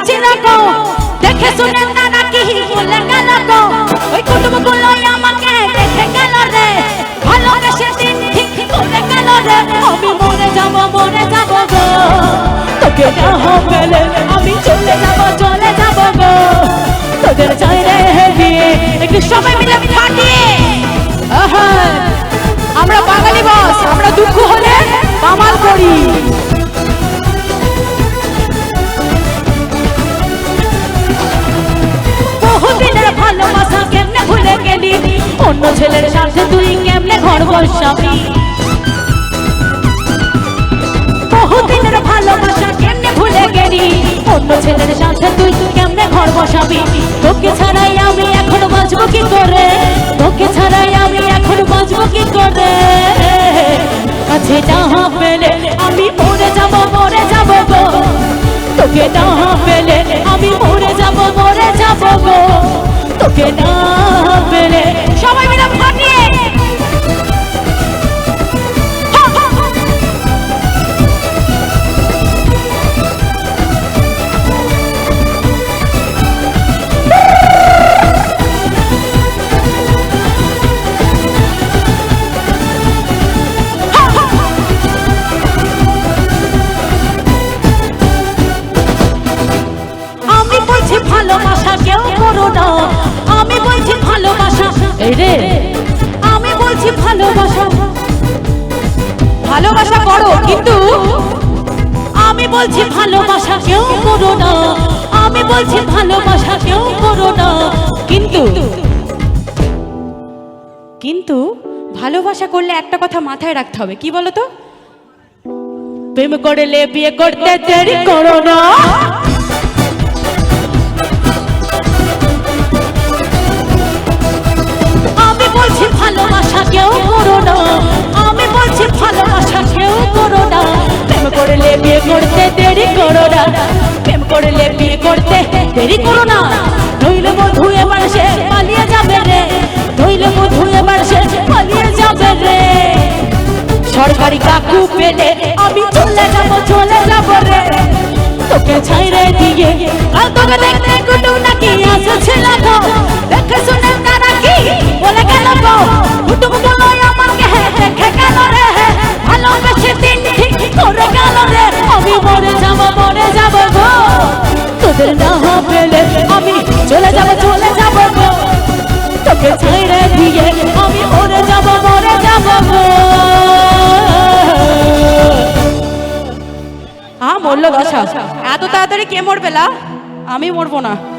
ছিল গো, দেখে শুনে তারা কি বলে গেল গো, ওই কুটুমগুলোই আমাকে দেখে গেল রে, ভালোবেসে দিন ঠিক করে গেল রে, আমি মরে যাব গো, তোকে না পেলে আমি চলে যাব গো, তোদের চাই রে বিয়ে, একটু সবাই মিলে ফাটিয়ে। আমরা বাঙালি বস, আমরা দুঃখ হলে কামাল করি। বহুদিনের ভালোবাসা কেমনে ভুলে গেলি, অন্য ছেলের সাথে তুই কেমনে ঘর বসাবি, বহুদিনের ভালোবাসা কেমনে ভুলে গেলি, অন্য ছেলের সাথে তুই কেমনে ঘর বসাবি, তোকে ছাড়াই আমি এখন বাঁচবো কি করে, তোকে ছাড়াই আমি এখন বাঁচবো কি করে, কাছে না পেলে আমি মরে যাব গো, তোকে না পেলে আমি মরে যাব গো, তোকে না পেলে। সবাই মিলে ফাটিয়ে। ভালোবাসা কেউ করো না, আমি বলছি ভালোবাসা, এই রে আমি বলছি ভালোবাসা, ভালোবাসা করো, কিন্তু আমি বলছি ভালোবাসা কেউ করো না, আমি বলছি ভালোবাসা কেউ করো না, কিন্তু কিন্তু ভালোবাসা করলে একটা কথা মাথায় রাখতে হবে, কি বলো তো, প্রেম করলে বিয়ে করতে দেরি করো না, বলছি ভালোবাসা কেউ করো না, আমি বলছি ভালোবাসা কেউ করো না, প্রেম করলে বিয়ে করতে দেরি করো না, প্রেম করলে বিয়ে করতে দেরি করো না, নইলে বধু এবার সে পালিয়ে যাবে রে, নইলে বধু এবার সে পালিয়ে যাবে রে, সরকারি কাকু পেলে আমি চলে যাব রে, তোকে ছাইরে দিয়ে, আর তোকে দেখতে কুটুম নাকি আসছিল গো, দেখে শুনে তারা কি বলে গেল গো, কুটুমগুলো আমাকে দেখে গেল রে, ভালোবেসে দিন ঠিক করে গেল রে, আমি মরে যাব গো, তোদের না পেলে আমি চলে যাব গো, তোকে ছাইরে দিয়ে আমি মরে যাব গো। মরলো দশা, এত তাড়াতাড়ি কে মরবে লা? আমি মরবো না।